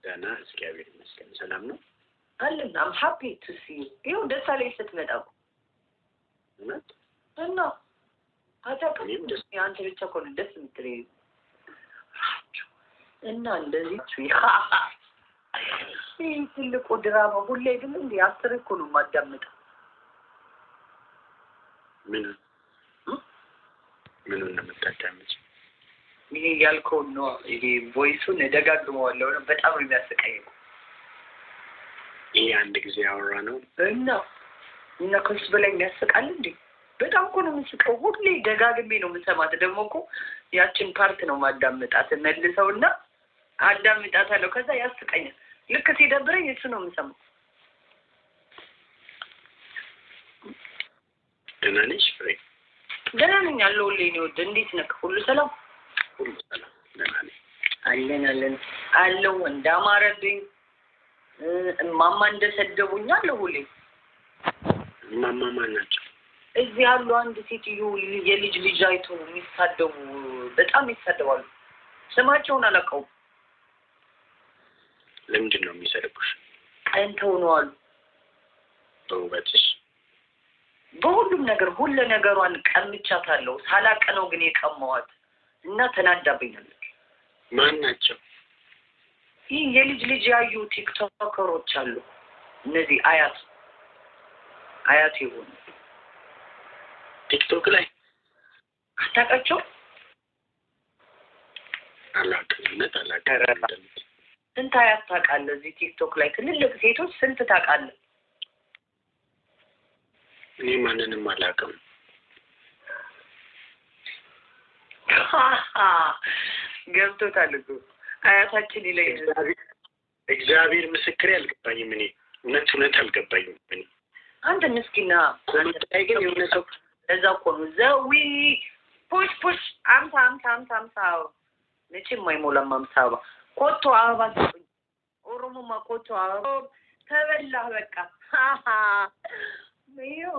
ደህና እግዚአብሔር ይመስገን ሰላም ነው አለን I'm happy to see you ይኸው ደስ አለኝ ስትመጣ እውነት እና አታውቅም አንተ ብቻ እኮ ነው ደስ የምትለኝ እና እንደዚህ ትልቁ ድራማ ሁሌ ግን እንዴ አስር እኮ ነው የማዳምጠው ምን እንደምታዳምጪ ይሄ ያልከው ነው ይሄ ቮይሱን ደጋግመዋለሁ በጣም ነው የሚያስቀየው ይሄ አንድ ጊዜ አወራ ነው እና ከሱ በላይ ያስቃል እንዴ በጣም እኮ ነው የሚስቀው ሁሌ ደጋግሜ ነው የምሰማት ደግሞ እኮ ያችን ፓርት ነው ማዳምጣት መልሰውና አዳምጣታለሁ ከዛ ያስቀኛል ልክ ሲደብረኝ እሱ ነው የምሰማው ደህና ነሽ ፍሬ ደህና ነኝ አለሁልኝ ነው እንዴት ነህ ሁሉ ሰላም ደህና ነኝ አለው እንዳማረብኝ ማማ እንደሰደቡኝ አለሁልኝ ማማ ማን ናቸው እዚህ ያሉ አንድ ሴትዮ የልጅ አይቶ የሚሳደቡ በጣም ይሳደባሉ ስማቸውን አላውቀውም ለምንድን ነው የሚሰደቡሽ ቀንተው ነው አሉ በውበትሽ በሁሉም ነገር ሁሉ ነገሯን ቀምቻታለሁ ሳላቀ ነው ግን የቀማዋት እና ተናዳብኛለች ማን ናቸው ይህ የልጅ ያዩ ቲክቶከሮች አሉ እነዚህ አያት ይሆኑ ቲክቶክ ላይ አታውቃቸው አላውቅም ስንት አያት ታውቃለህ እዚህ ቲክቶክ ላይ ትልልቅ ሴቶች ስንት ታውቃለህ እኔ ማንንም አላውቅም ገብቶታል እኮ አያታችን ይለኝ እግዚአብሔር ምስክሬ አልገባኝም እኔ እውነት አልገባኝም እኔ አንተ ምስኪና አንተ ላይ ግን የሆነ ሰው እዛ እኮ ነው ዘዊ ፑሽ አምሳ መቼም አይሞላም አምሳባ ኮቶ አበባ ኦሮሞማ ኮቶ አበባ ተበላህ በቃ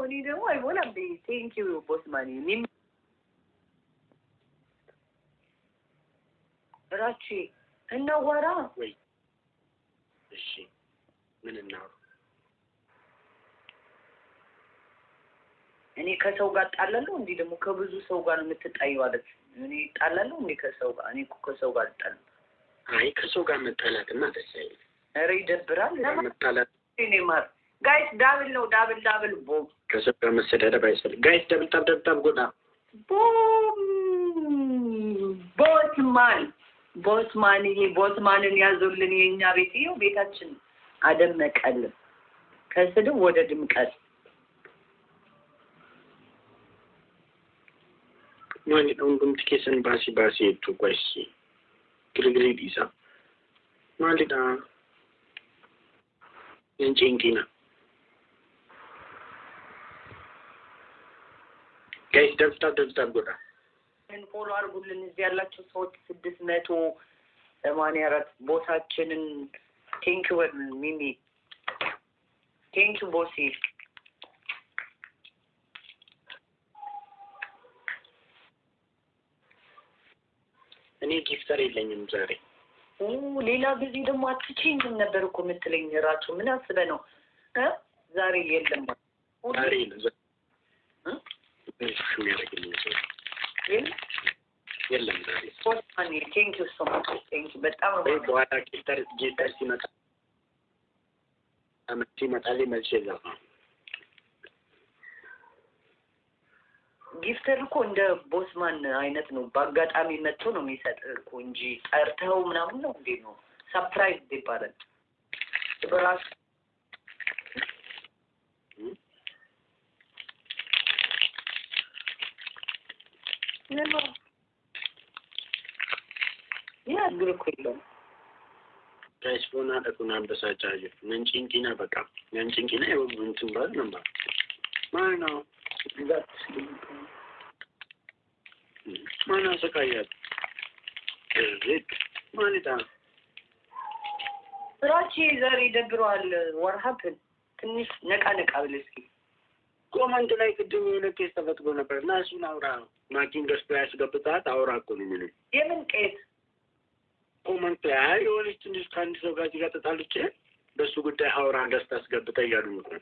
እኔ ደግሞ አይሞላም ቴንኪው ቦስማኒ ራቺ እናወራ ወይ እሺ ምን እናወራ እኔ ከሰው ጋር ጣላለሁ እንዴ ደግሞ ከብዙ ሰው ጋር ነው የምትጣይው ማለት እኔ ጣላለሁ እንዴ ከሰው ጋር እኔ ከሰው ጋር ጣላለሁ አይ ከሰው ጋር መጣላትና ደስ አይልም ኧረ ይደብራል መጣላት እኔ ማር ጋይስ ዳብል ቦ ከሰው ጋር መሰዳደብ አይሰልም ጋይስ ደብል ጎዳ ቦስማን ይሄ ቦስማንን ያዙልን የኛ ቤት ይኸው ቤታችን አደመቀልን ከስድብ ወደ ድምቀት ማለት ነው እንደምትከሰን ባሲ እቱ ቆይስ ግሪግሪ ዲሳ ማለት እንጭንቂና ጋይስ ደብታብ ጎዳ ፎሎ አድርጉልን እዚህ ያላችሁ ሰዎች 684 ቦታችንን ቴንኪው ሚሚ ቴንኪው ቦሲ እኔ ጊፍተር የለኝም ዛሬ ሌላ ጊዜ ደግሞ አትቼኝም ነበር እኮ የምትለኝ ራሱ ምን አስበህ ነው ዛሬ የለም ዛሬ ነው የሚያደርግልኝ ሰው የለም ዛሬ ቦስማኒ ቴንኪው ሶ ማች ቴንኪው በጣም በኋላ ጊፍተር ሲመጣልኝ መልሼ እዛው ጊፍተር እኮ እንደ ቦስማን አይነት ነው በአጋጣሚ መጥቶ ነው የሚሰጥ እኮ እንጂ ጠርተው ምናምን ነው እንዴ ነው ሰርፕራይዝ ይባላል በራስ ያ ግሩፕ ነው ታስቦና ተኩና በሳጫጅ መንጭንቂና በቃ መንጭንቂና እንትን ባል ነበር ማን ነው ማን አሰቃያት እዚህ ማንታ ራቺ ዛሬ ደብሯል ወርሃብን ትንሽ ነቃ ብለህ እስኪ ኮመንት ላይ ቅድም የሆነ ኬስ ተፈጥሮ ነበር እና እሱን አውራ ማኪን ገዝቶ ያስገብታት አውራ እኮ ነው የሚሉኝ የምን ቄስ ኮመንት ላይ የሆነች ትንሽ ከአንድ ሰው ጋር ተጣልቼ በሱ ጉዳይ ሀውራ ደስታ አስገብታ እያሉ ነው።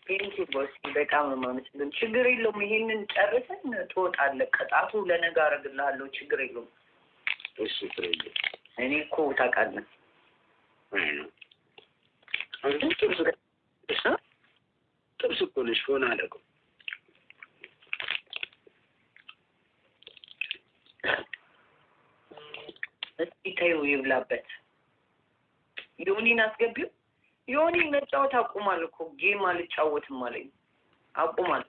ቴንኪ ቦስ በጣም ነው የማመሰግነው። ችግር የለውም። ይሄንን ጨርሰን ትወጣለህ። ቅጣቱ ለነገ አደርግልሃለሁ። ችግር የለውም። እሺ ፍሬዬ እኔ እኮ ታውቃለህ አይ ነው አንተ ጥብስ እኮ ነሽ ሆነ አለቁ እስኪ ተይው ይብላበት። ዮኒን አስገቢው። ዮኒ መጫወት አቁሟል እኮ ጌም አልጫወትም አለኝ። አቁሟል።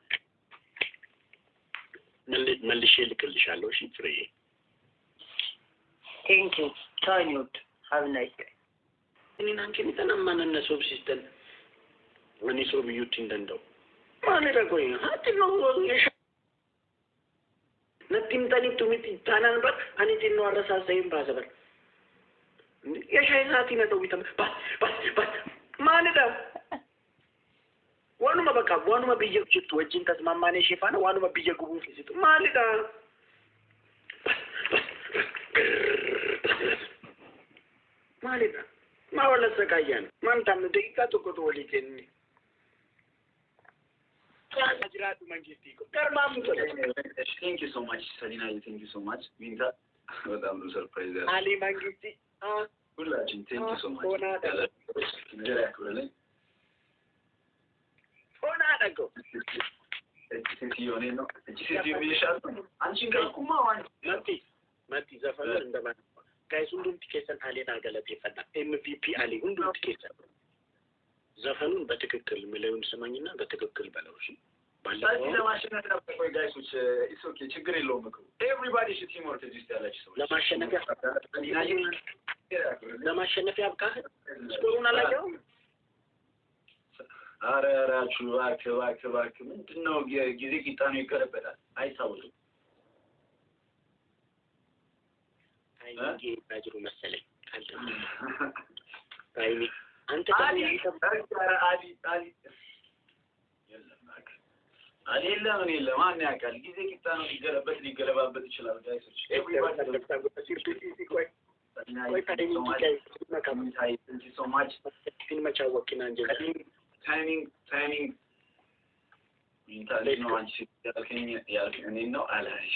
መልሼ ልክልሻለሁ። እሺ ፍሬዬ ቴንክ ዩ ታኒውት ሃቭ ናይስ ዴይ። እኔን አንቺን ተናማነነ ሶብ ሲስተም እኔ ሶብ ዩቲ እንደው ማን ረጎኝ ሀት ነው የሻ ነቲም ተኒ ቱሚት ታናንበር አንቺ ነው አረሳሳይም ባዘበር የሻይ ሰዓት ይመጣው ቢተም ባስ ማንዳ ዋኑማ በቃ ዋኑማ ቢየክት ወጅን ተስማማኔ ሼፋና ዋኑማ ቢየጉቡ ሲቱ ማንዳ ማንዳ ማወለ ሰቃያን ማንታም ደቂቃ ተቆጦ ወሊከኒ አጅራቱ መንግስቲኮ ከርማሙ Thank you so much Salina, thank you so much Vinta በጣም ነው ሰርፕራይዝ አሊ መንግስቲ ሁላችን thank you so much ሆና አደረገ ሴትዮ እኔ ነው ሴትዮ ይሻል አንቺን ጋርኩማ መቲ ዘፈን እንደባ ጋይስ ሁሉም ቲኬሰን አሌና ገለጥ ይፈታ MVP አሊ ሁሉም ቲኬሰን ዘፈኑን በትክክል ሚሊዮን ሰማኝና በትክክል በለውሽ ባለፈው ለማሸነፍ ነበር ጋይሶች ኢትስ ኦኬ ችግር የለውም እኮ ኤቭሪባዲ ሹድ ቲም ወርክ ዲስ ያላችሁ ሰዎች ለማሸነፍ ያብቃህ ስኮሩን አላየው አራራቹ ዋክ ምንድነው ጊዜ ቂጣኑ ይቀርበታል አይሳውልም አይንጌ ባጅሩ መሰለኝ አልደም አይኒ አንተ አሊ አሌለም ማን ያውቃል ጊዜ ቂጣኑ ሊገለባበት ይችላል ጋይሶች ኤቭሪባዲ ቆይ thank you so much ፊልም መቻወቂና እንጂ timing ኢንተርኔት ነው አንቺ ያልከኝ ነው አላሽ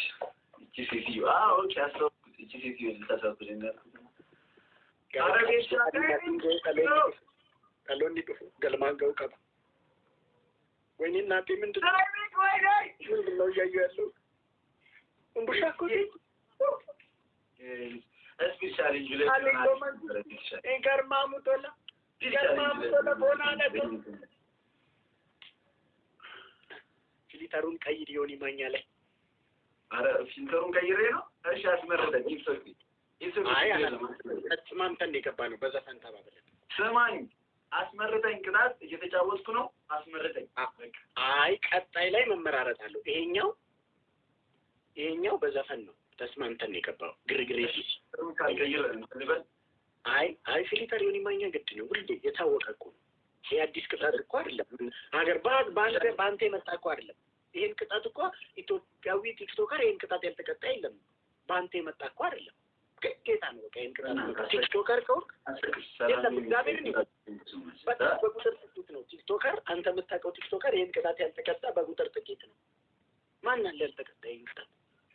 እቺ ሴትዮ ኦኬ አስተውኩት እቺ ሴትዮ ልታሳብልኝ ጋራጌሻ ካሎኒ ጥፉ ገልማንገው ቀባ ወይኔ እናቴ ምንድነው እያዩ ያለው እንቡሻ እኮ ስፔሻሊ ጁሌ ገርማሙ ቶላ ቦና ነበር ፊልተሩን ቀይር ዮኒ ማኛ ላይ አረ ፊልተሩን ቀይሬ ነው እሺ አስመረጠኝ ኢንሶፊ አይ ተስማምተን የገባ ነው በዘፈን ተባብለን ስማኝ አስመረጠኝ ቅጣት እየተጫወትኩ ነው አስመረጠኝ አይ ቀጣይ ላይ መመራረጥ አለው ይሄኛው በዘፈን ነው ተስማምተን የገባው ግርግሬ ካልቀይረ እንበል አይ ፊልተር ዮኒ ማኛ ግድ ነው ሁሌ የታወቀ እኮ የአዲስ ቅጣት እኮ አይደለም ሀገር ባንተ የመጣ እኮ አይደለም ይሄን ቅጣት እኮ ኢትዮጵያዊ ቲክቶከር ይሄን ቅጣት ያልተቀጣ የለም ባንተ የመጣ እኮ አይደለም ግዴታ ነው በቃ ይሄን ቅጣት ቲክቶከር ከሆንክ የለም እግዚአብሔርን በጣም በቁጥር ጥቂት ነው ቲክቶከር አንተ የምታውቀው ቲክቶከር ይሄን ቅጣት ያልተቀጣ በቁጥር ጥቂት ነው ማን አለ ያልተቀጣ ይሄን ቅጣት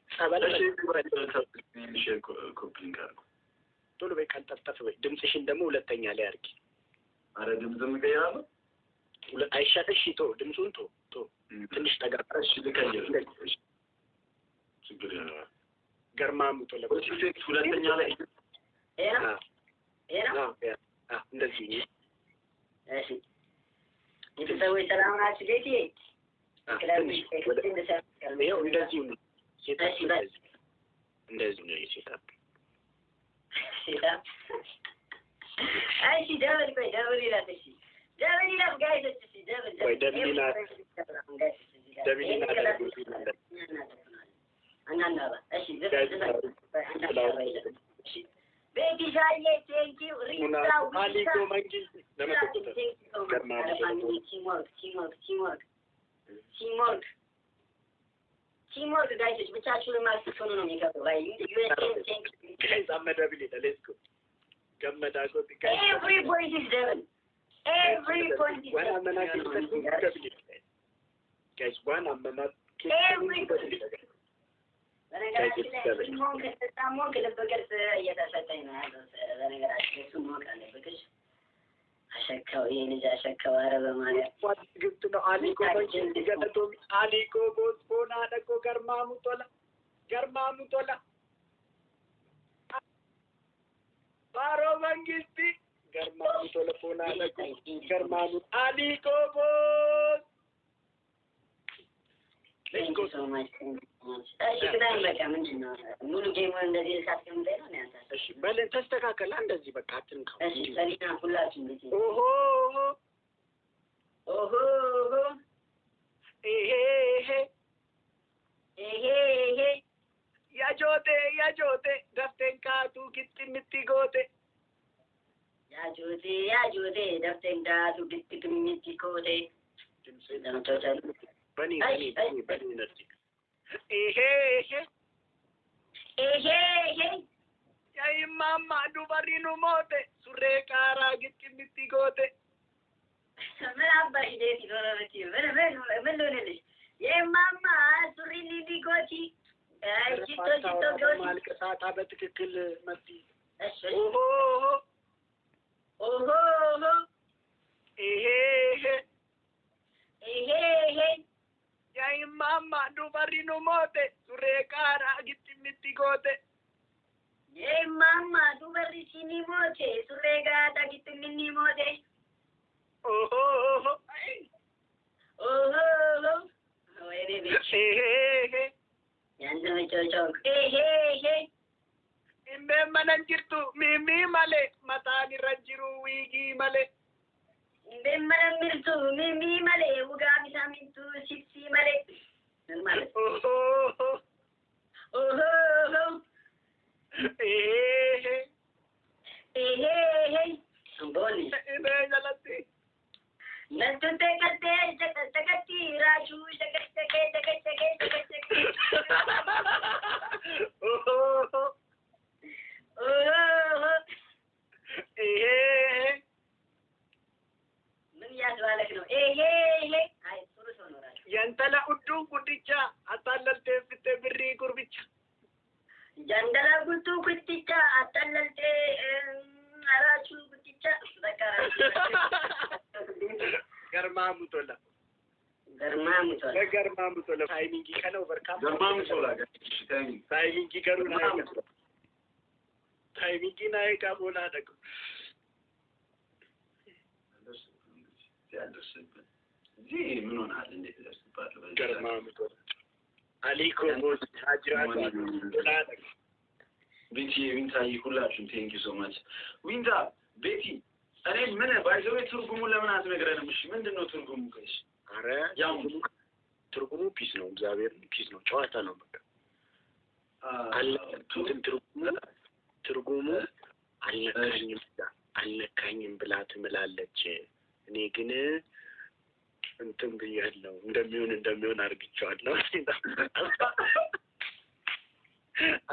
ጸበለሽ ኮፒንግ አድርጉ ቶሎ በይ ቀልጠፍ በይ ድምጽሽን ደግሞ ሁለተኛ ላይ አድርጊ አረ ድምጽም ቀይራለሁ አይሻተሽ ድምጹን ቶ ትንሽ ጠጋ እሺ ልቀይር ችግር የለም ገርማሙ ቶሎ ሁለተኛ ላይ እንደዚህ እሺ ይተሰው ሰላም ናችሁ ጌቴ እንደዚህ ነው እንደዚህ ነው ይሰጣል እሺ ደብል ይላል እሺ ደብል ይላል ጋይስ እሺ ደብል አናናባ እሺ ቤቲ ሻዬ ቴንኪው ሪታ አሊጎ መንግስት ለመተከተ ሲሞርክ ቲምወርክ ጋይሶች ብቻችሁን ማስተካከሉ ነው የሚከብደው ላይ ጋይስ አመዳብል let's go ገመዳ ጎት every point is devil every point is ዋና መናክ guys ዋና መናክ every በነገራችን ለበገርስ እየተሰጠኝ ነው ያለው በነገራችን እሱ ማወቅ አለብሽ አሸካው የልጅ አሸካው አረበ ማለት ግብት ነው አሊኮ ገለቶ አሊኮ ቦና ደቆ ገርማሙ ቶላ ባሮ መንግስቲ ገርማሙ ቶላ ቦና ደቆ ገርማሙ አሊኮ ቦስ Thank you so much. እሺ ከዳን በቃ ምንድነው ሙሉ ጌሙ እንደዚህ ሳትከምደኝ ነው ያንተ እሺ በለን ተስተካከለ እንደዚህ በቃ አትንካው እሺ ሰሊና ሁላችን ልጅ ኦሆ ያጆቴ ደፍተን ካቱ ኪትሚቲ ጎቴ ያጆቴ ደፍተን ካቱ ኪትሚቲ ጎቴ በኒ ነርሲ ያይማማ ዱበሪኑ ሞቴ ሱሬ ቃራ ኪትሚቲ ጎቴ ምን አባሽ ደስ ይኖረች ምን ልልሽ የማማ ሱሪ ሊዲጎቲ ቺቶ ጎቲ ማልቀሳታ በትክክል መጥቲ ኦሆ ያይማማ ዱበሪኑ ሞቴ ሱሬ ቃራ ኪትሚቲ ጎቴ የማማ ዱበሪ ሲኒ ሞቴ ሱሬ ጋታ ኪትሚኒ ሞቴ ወይኔ ቤት ያንተ መጫወቻው Imbeemmanan jirtu mimii malee mataan irra jiru wiigii malee. Imbeemmanan mirtu mimii malee ugaa bisaamintu sipsii malee. Amboni. Jalatti. Nantute kalte jakatti raaju jakatake. ምን ያስባለክ ነው? አይ ጥሩ ሰው ነው ራሱ ያንተላ ኡዱ ጉድቻ አታለልቴ ፍቴ ብሪ ጉርብቻ ጀንደላ ጉቱ ጉድቻ አታለልቴ አራቹ ጉድቻ በቃ ገርማሙቶላ ታይሚንግ ከነው በርካታ ገርማሙቶላ ታይሚንግ ከሩና ታይሚንግ ናይ ካቦላ ደቁ ያደርስብን እዚህ ምን ሆናል እንዴት ደርስባለሁ ገርማሙቶላ አሊኮ ቦስ ታጅራቱ ላደቁ ቤቲ ዊንታዬ ሁላችሁም ቴንክ ዩ ሶ ማች ዊንታ ቤቲ እኔ ምን ባይዘው ትርጉሙን ለምን አትነግረንም? እሺ ምንድነው ትርጉሙ? ከሽ አረ ያው ትርጉሙ ፒስ ነው፣ እግዚአብሔር ፒስ ነው፣ ጨዋታ ነው። በቃ ትርጉሙ አልነካኝም ብላ ትምላለች። እኔ ግን እንትን ብያለሁ እንደሚሆን አድርግቼዋለሁ።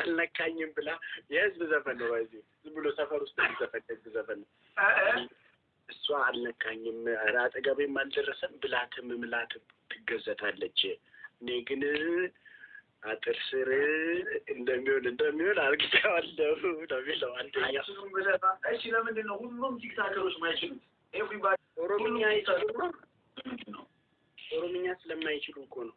አልነካኝም ብላ የህዝብ ዘፈን ነው። ባይዚ ዝም ብሎ ሰፈር ውስጥ የሚዘፈን የህዝብ ዘፈን ነው። እሷ አልነካኝም አጠገቤም አልደረሰም ብላትም ትገዘታለች። እኔ ግን አጥር ስር እንደሚሆን አድርጌዋለሁ ነው የሚለው አንደኛ። እሺ ለምንድን ነው ሁሉም ቲክታከሮች ማይችሉት? ኤቭሪባዲ ኦሮምኛ አይችሉም ነው። ኦሮምኛ ስለማይችሉ እኮ ነው።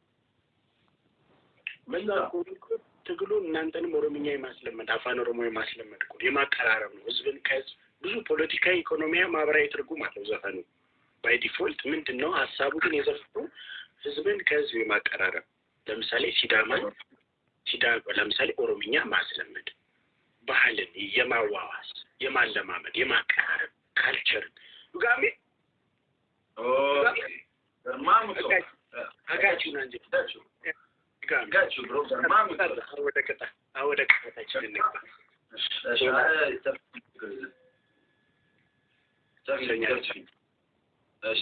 ትግሉ እናንተንም ኦሮምኛ የማስለመድ አፋን ኦሮሞ የማስለመድ እኮ የማቀራረብ ነው። ህዝብን ከህዝብ ብዙ ፖለቲካዊ፣ ኢኮኖሚያዊ፣ ማህበራዊ ትርጉም አለው ዘፈኑ ባይ ዲፎልት። ምንድነው ሀሳቡ ግን የዘፈኑ ህዝብን ከህዝብ የማቀራረብ ለምሳሌ ለምሳሌ ኦሮምኛ ማስለመድ፣ ባህልን የማዋዋስ፣ የማለማመድ፣ የማቀራረብ ካልቸርን ዱጋሚ ማሙቶ አጋቹና እንጂ ጋቹ ብሮ ማሙቶ ወደ ቀጣታችን እንግባ።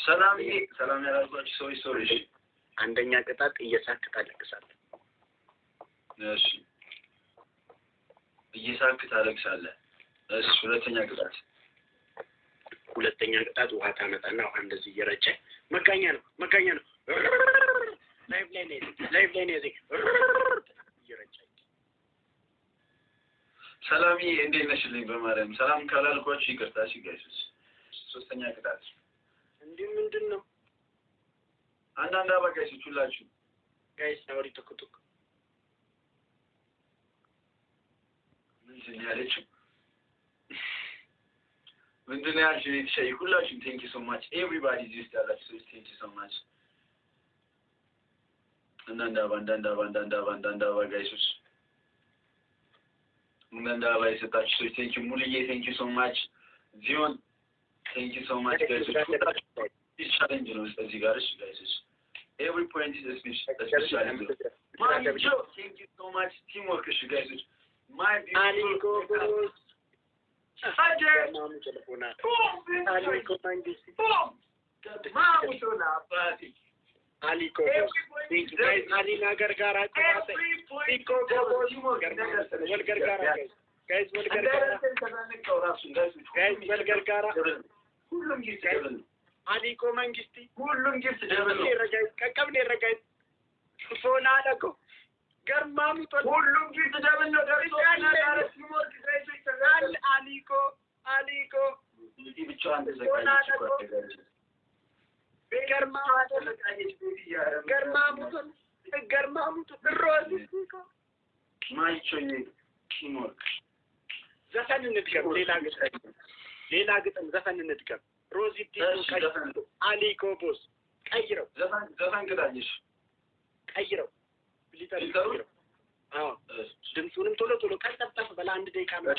ሰላም ያላልኳችሁ ሰዎች ሶሪ። አንደኛ ቅጣት እየሳቅ ታለቅሳለህ። እሺ እየሳቅ ታለቅሳለህ። እሺ ሁለተኛ ቅጣት ውሃ ታመጣና ውሃ እንደዚህ እየረጨ መጋኛ ነው ላይቭ ላይ ነው እየረጨ ሰላሚ እንዴት ነሽልኝ? በማርያም ሰላም ካላልኳችሁ ይቅርታ። እሺ ጋይስ ሶስተኛ ቅጣት እንዴ ምንድን ነው? አንዳንድ አባጋይስ ሁላችሁ ጋይስ ታውሪ ተኩቱክ ምንድን ያለችው ምንድን ያልሽኝ? ሸይ ሁላችሁ ቴንክ ዩ ሶ ማች ኤቭሪባዲ ዚስ ያላችሁ ቴንክ ዩ ሶ ማች። አንዳንድ አባ ጋይስ አንዳንድ አባ የሰጣችሁ ሰዎች ቴንክ ዩ። ሙሉዬ ቴንክ ዩ ሶ ማች። ዚዮን ቴንክ ዩ ሶ ማች ጋይስ። this challenge ነው እዚህ ጋር እሺ ጋይስ every point is especially Manjo, thank you so much teamwork እሺ ጋይስ my beautiful Aliko Mangisti, Hulum gives the devil, Kakabne Ragai, Fonalago, Garmamuto, Hulum gives the devil, Aliko, Garmamuto, Rose, my choice, teamwork. Zafan in the cup, Lila get and Zafan in the cup. Rosie Ali Kobos Cairo Zafan Gadanish Cairo Cairo Dimsunum Tolo Castaf Baland de Cameron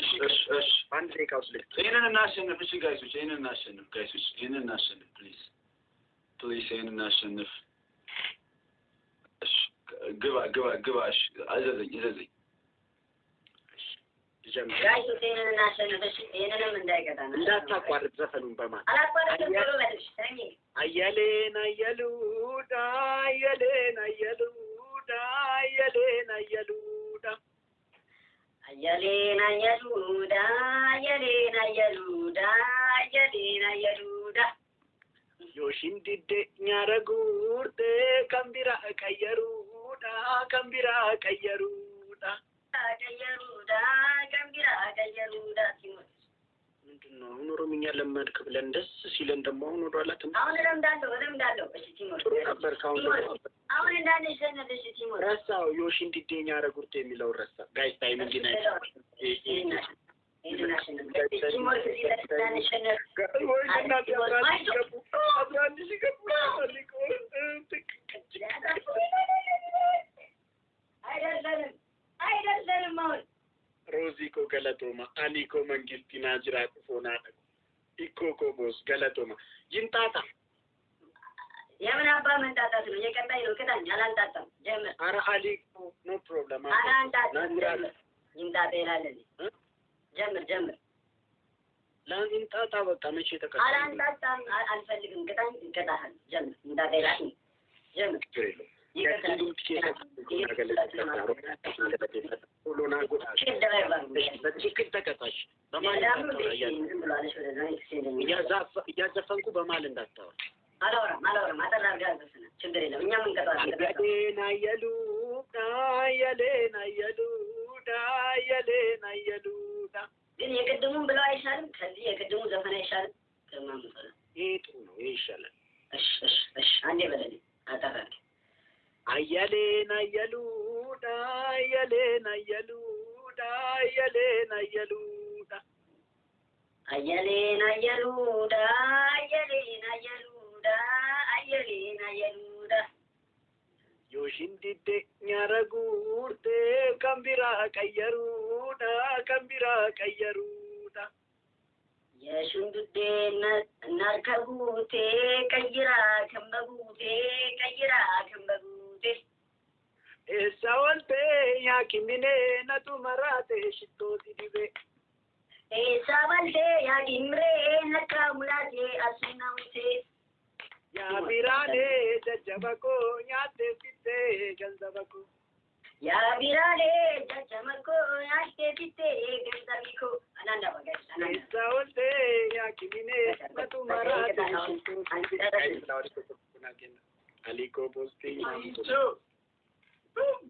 and take out in a national fishing guys, which in a national guys, in a national, please in a national. Give us other than easy. Guys, in a national in a Mandagatan. That's a part of Zafan Bama. Ayalena Yaluda, Ayalena Yaluda, Ayalena Yaluda. Ayalena Yaluda, Ayalena Yaluda, Ayalena Yaluda. Yoshindi de Nyaragurte, Kambira Kayaruda, Kambira Kayaruda. Kayaruda, Kambira Kayaruda. ምንድነው ኦሮምኛ ለማድክ ብለን ደስ ሲለን ደግሞ አሁን ወደ ኋላ ተመለስ። አሁን ለምዳለው እሺ ቲሞር ጥሩ ነበር ካሁን አሁን እንዳንሸነፍ እሺ ቲሞር ረሳው ዮሽን ዲዴኛ ረጉርቴ የሚለው ረሳ ጋይስ ታይም እንዲና ኢንተርናሽናል ቲሞር ሲዳንሸነፍ አይደለም አሁን Rosiko Galatoma, Aliko Mangistina Jirat Fonata, Ikoko Bos Galatoma, Jintata. Yamana Bamantata, you can buy look at Yalantata, German. Ara Aliko, no problem. Alantata, Jintata, German. Langin Tata, Tamishita. Alantata, I'll send you Katahan, German, German. እያዘፈንኩ በማል እንዳታወራ አላወራም አጠራርጋ ችግር የለም እኛ ምን ቀጣለን አየሉዳ ግን የቅድሙን ብለው አይሻልም ከዚህ የቅድሙ ዘፈን አይሻልም ይሄ ጥሩ ነው ይሄ ይሻላል እሺ አንዴ በለኝ አጠራርጋ Ayalena Yaluda, Ayalena Yaluda, Ayalena Yaluda. Ayalena Yaluda, Ayalena Yaluda, Ayalena Yaluda. Yoshindide Nyaragurte, Kambira Kayaruda, Kambira Kayaruda. Yashundide Narkabute, Kayira Kambabute, Kayira Kambabute. Esa volte ya kimine na tumarate shitoti dibe. Esa volte ya kimre na kamulate asunamute. Ya virane jajabako nyate pite ganzabako. Ya virale chachamaco ashte pite gandamiko ananda bagai Saote ya kimine matumara Aliko posti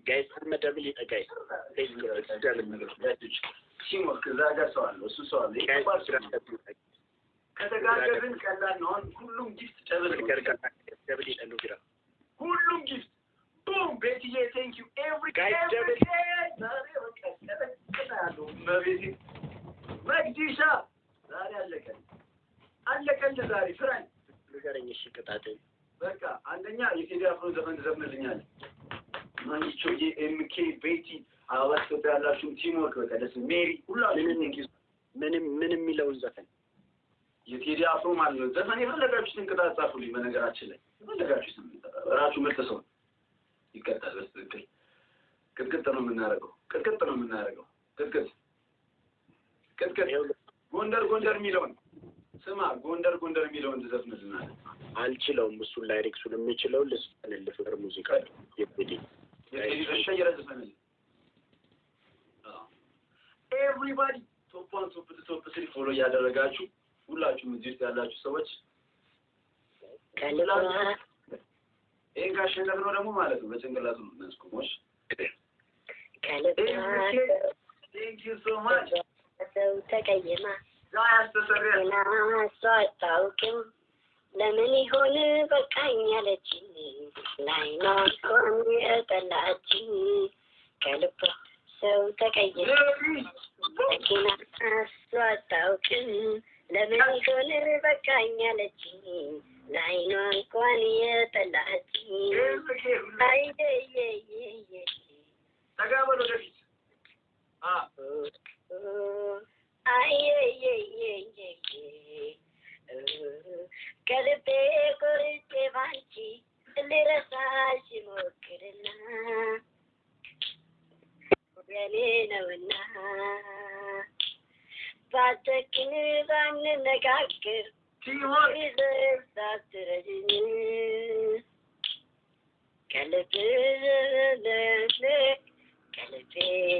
guys መደብል guys ሲሞር ከዛጋ ሰው አለ እሱ ሰው አለ ከተጋገርን ቀላል ነው ሁሉም ጊፍት ደብል ይጠሉ ግራ ሁሉም ጊፍት boom ቤትዬ thank you every guys ደብል መግዲሻ ዛሬ አለቀን ዛሬ ፍራን ንገረኝ እሺ ቅጣቴ በቃ አንደኛ የቴዲ አፍሮ ዘፈን ዘፍንልኛል ማንቾዬ ኤምኬ ቤቲ አዋስቶ ያላችሁ ቲሞርክ በቃ ደስ ሜሪ ሁላችሁም ምንም የሚለውን ዘፈን የቴዲ አፍሮ ማለት ነው ዘፈን የፈለጋችሁትን ቅጣት ጻፉልኝ በነገራችን ላይ የፈለጋችሁትን ራሱ መልሰው ይቀጣል በስትክክል ቅጥቅጥ ነው የምናደርገው ቅጥቅጥ ጎንደር የሚለውን ስማ ጎንደር የሚለውን ትዘፍንልናል አልችለውም እሱን ላይሪክሱን የሚችለው ልስፈንል ፍቅር ሙዚቃ የቴዲ ዘፈንል ኤቭሪባዲ ቶፕ 1 ቶፕ 3 ፎሎ ያደረጋችሁ ሁላችሁም እዚህ ያላችሁ ሰዎች ይሄን ካሸነፍ ነው ደግሞ ማለት ነው በጭንቅላቱ መስኩሞሽ Thank you so much ሰው ተቀየማ ዛያስተሰሪያ አታውቅም ለምን ይሆን በቃኝ ያለችኝ ላይኗ ቆም የጠላችኝ ከልቧ ሰው ተቀየማ ለኪና አታውቅም ለምን ይሆን በቃኝ ያለችኝ ላይኗ እንኳን የጠላችኝ አይደየ ተጋበሉ ወደፊት ከልቤ ቆርጬ ባንቺ ልረሳሽ ሞክርና ወገኔ ነውና ባትክን ባንነጋገር ሳትረጅኝ ከልቤ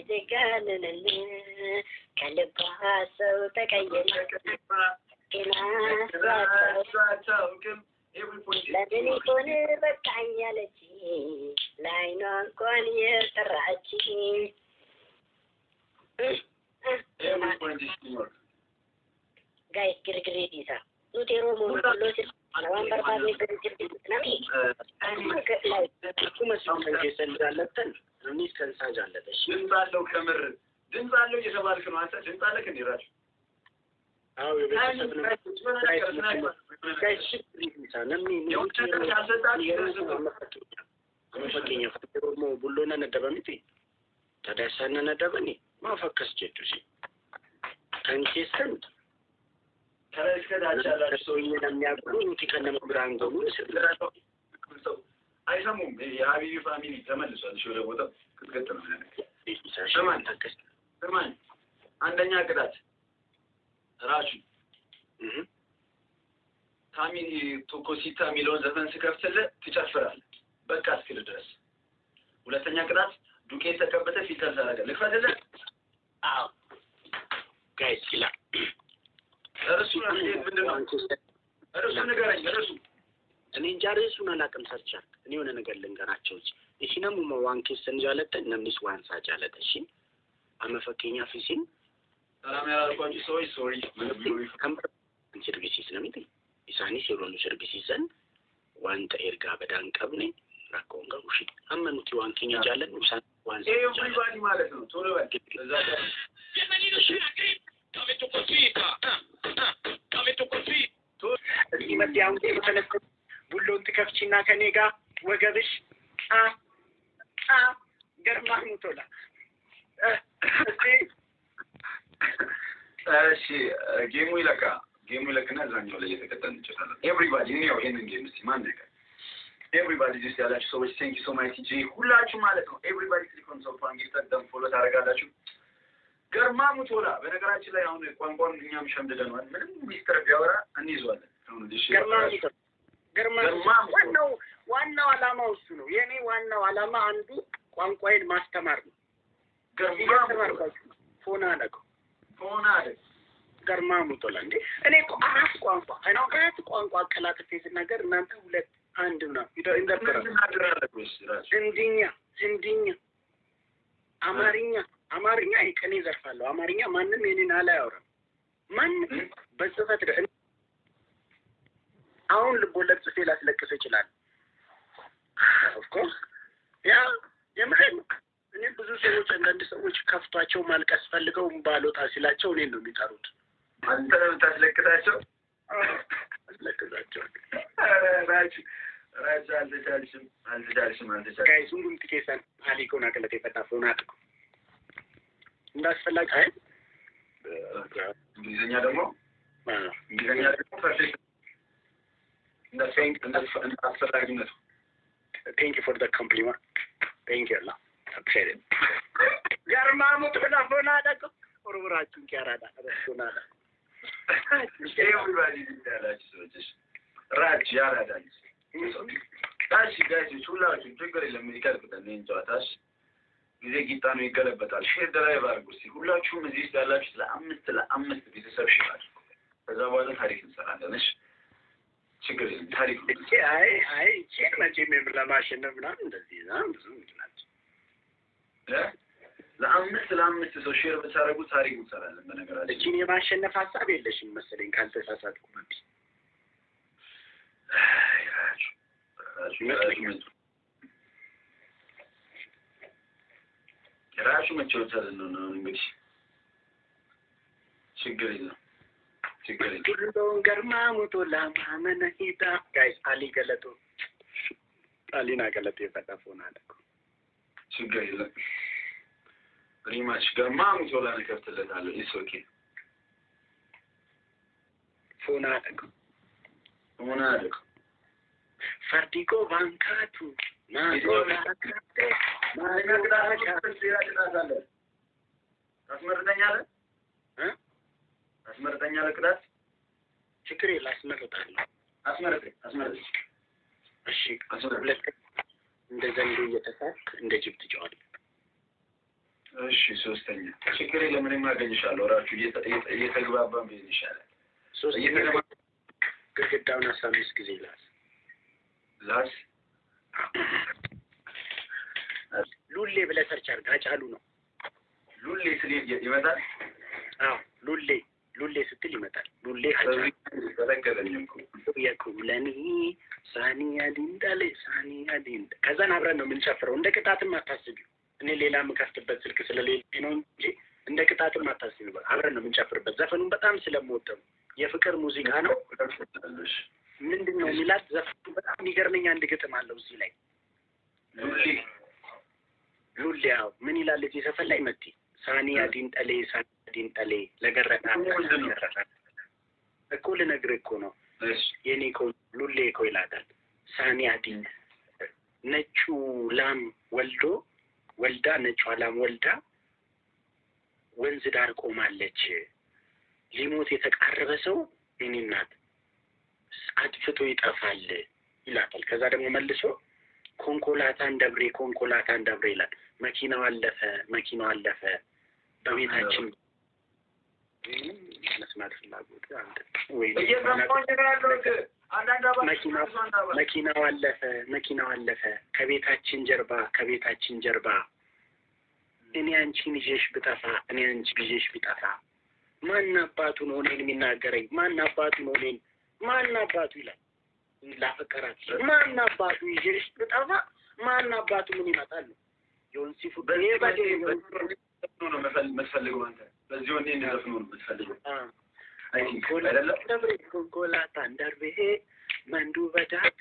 ደጋንነን ከልቧ ሰው ተቀየማ ለምን ይሆን በቃኝ ያለች ላይኗ እንኳን የጠራች ጋይስ ግርግር ዲሳ ኑቴሮ ሞኖሎ አላዋን በርባዴ ግርግር ነሚ እንዳለተን እኒስ ከንሳጅ አለተሽ ድምፅ አለው ከምር ድምፅ አለው እየተባልክ ነው አንተ ድምፅ አለክ እንዲራችሁ አዎ የቤተሰብ ነው ጋይስ ዲሳ ነሚ አመፈከኛ ፈጥሮሞ ቡሎና ነደበሚቲ ታዳሳና ነደበኒ ማፈከስ ጀቱሲ አንቺስንት ተረስከዳቻላችሁ ሰውዬ ለሚያቆኝ ትከነመ ብራንጎ ምን ስለራው አይሰሙም የሀቢቢ ፋሚሊ ተመልሷል ወደ ቦታው ክትገጥ ነው ሰማን አንደኛ ቅጣት ራሱ ታሚ ቶኮሲታ የሚለውን ዘፈን ስከፍትልህ ትጨፍራለህ በቃ እስክል ድረስ ሁለተኛ ቅጣት ዱቄት ተቀበተ ፊልተር ታደርጋለህ ልክፈትልህ አዎ ጋይስ ይላ እርሱ ምንድነው እርሱ ንገረኝ እርሱ እኔ እንጃ ርዕሱን አላውቅም ሰርቻል እኔ የሆነ ነገር ልንገራቸው እሺ ነው ዋንኬስ እንጃለተ ነምስ ዋንሳ ጃለተ እሺ አመፈከኛ ፊሲን ሰላም ያላልኳችሁ ሰዎች ሶሪ ከምር ሰርቪስ ስለሚት ኢሳኒ ሲሮኑ ሰርቪስን ዋንተ ኤርጋ በዳን ቀብኔ ራኮንጋ ውሺ አመኑት ዋንኬኛ ጃለን ውሳን ዋንሳ ኤቭሪባዲ ማለት ነው ቶሎ በል እዛ ጋር እዚህ መዲያውን ተነስቶ ቡሎን ትከፍቺና ከኔ ጋር ወገብሽ ገርማህ ሙቶላ እሺ ጌሙ ይለቅና እዛኛው ላይ የተቀጠል እንችላለን ኤቭሪባዲ ነው ይሄንን ጌም እስቲ ማን ነገር ኤቭሪባዲ ዲስ ያላችሁ ሰዎች ቴንክ ዩ ሶ ማች ጂ ሁላችሁ ማለት ነው ኤቭሪባዲ ክሊክ ኦን ሶፋ አንጊፍት ደም ፎሎ ታደርጋላችሁ ገርማ ሙቶላ በነገራችን ላይ አሁን ቋንቋን እኛም ሸምድደናል ምንም ሚስተር ቢያወራ እንይዟለን አሁን ዲሽ ገርማ ዋናው ዓላማው እሱ ነው የኔ ዋናው ዓላማ አንዱ ቋንቋዬን ማስተማር ነው። ፎና ገርማሙቶላ እንዴ እኔ እኮ አራት ቋንቋ አቀላጥፌ ስናገር እናንተ ሁለት አንድ ነው ህንድኛ አማርኛ ይቀኔ ዘርፋለሁ። አማርኛ ማንም የኔን አላያወራም። ማንም በጽፈት አሁን ልቦለድ ጽፌ ላስለቅስ ይችላል። ኦፍ ኮርስ ያ የምሬን እኔ ብዙ ሰዎች አንዳንድ ሰዎች ከፍቷቸው ማልቀስ ፈልገው ባሎታ ሲላቸው እኔን ነው የሚጠሩት። አንተ ነው ታስለቅሳቸው? አስለቅሳቸው ራጅ አልተቻልሽም ጋይሱን ትኬሰን አሊኮና ከለቴ ፈታፈውና አጥቁ እንዳስፈላጊ አይ እንግሊዝኛ ደግሞ ፐርፌክት እንዳስፈላጊነቱ Thank you for the compliment. Thank you Allah. Appreciate it. ገርማሙ ተላፎና አጥቁ ወርወራችሁ ያራዳ አረሱና everybody ያላችሁ ሰዎች ራጅ ያራዳኝ ታሽ ጋይስ ሁላችሁ ችግር የለም ይቀርብታል እንጫዋታሽ ጊዜ ጊታ ነው ይገለበጣል ሼር ድራይቭ አድርጉ እስኪ ሁላችሁም እዚህ ያላችሁ ለአምስት ቤተሰብ ሼር አድርጉ ከዛ በኋላ ታሪክ እንሰራለን እሺ ችግር የለም ታሪክ አይ ቼክ መቼም ለማሸነፍ ምናምን እንደዚህ ነው ብዙ ምክንያት ለአምስት ሰው ሼር ብታደርጉ ታሪክ እንሰራለን በነገራችን እቺን የማሸነፍ ሀሳብ የለሽም መሰለኝ ካልተሳሳትኩ ማለት ራሱ መቸውታል ነው እንግዲህ ችግር የለም ሁሉን ገርማሙቶ ለማመነሂታ ጋይስ አሊ ገለጦ አሊና ገለጦ የፈጠፈውና አለኩ ችግር የለም ሪማች ገርማሙቶ ለነከፍተለታለሁ ኢሶኬ ፎና አለኩ ፈርዲጎ ባንካቱ አስመርጠኛለህ ቅጣት ችግር የለም አስመርጣለሁ አስመርጥ እሺ ሁለት እንደ ዘንዶ እየተሳክ እንደ ጅብ ትጫወት እሺ ሶስተኛ ችግር የለም እኔም አገኝሻለሁ ራሱ እየተግባባን ቢሆን ይሻላል ሶስተኛ ግድግዳውን 15 ጊዜ ላስ ሉሌ ብለህ ሰርች አድርግ አጫሉ ነው ሉሌ ስለ ይመጣል አዎ ሉሌ ስትል ይመጣል ሉሌ አጫሉ የኩለኒ ሳኒያ ዲንዳሌ ከዛን አብረን ነው የምንጨፍረው እንደ ቅጣትም አታስቢው እኔ ሌላ የምከፍትበት ስልክ ስለሌለኝ ነው እንጂ እንደ ቅጣትም አታስቢው አብረን ነው የምንጨፍርበት ዘፈኑን በጣም ስለምወደው የፍቅር ሙዚቃ ነው ምንድነው ሚላት ዘፈኑ በጣም የሚገርመኝ አንድ ግጥም አለው እዚህ ላይ ሉሊያው ምን ይላል እዚህ ዘፈን ላይ መጥቲ ሳኒያ ዲንጠሌ ለገረታ እኮ ልነግርህ እኮ ነው የኔ እኮ ሉሌ እኮ ይላታል ሳኒያ ዲን ነጩ ላም ወልዳ ነጯ ላም ወልዳ ወንዝ ዳር ቆማለች ሊሞት የተቃረበ ሰው እኔ ናት አጥፍቶ ይጠፋል ይላታል ከዛ ደግሞ መልሶ ኮንኮላታን ደብሬ ይላል መኪናው አለፈ በቤታችን መስማት ፍላጎት አንተ ወይ መኪናው አለፈ ከቤታችን ጀርባ እኔ አንቺን ይዤሽ ብጠፋ ማን አባቱ ነው እኔን የሚናገረኝ ማን አባቱ ይላል ላፈቀራት ማን አባቱ ይዤሽ ብጠፋ ማን አባቱ ምን ይመጣል ዮንሲፉ በየባዴ ነው መስፈልገው አንተ በዚህ ወንዴ እንደዘፍኑ ነው መስፈልገው ኮንኮላታ እንዳርቤ መንዱ በዳፒ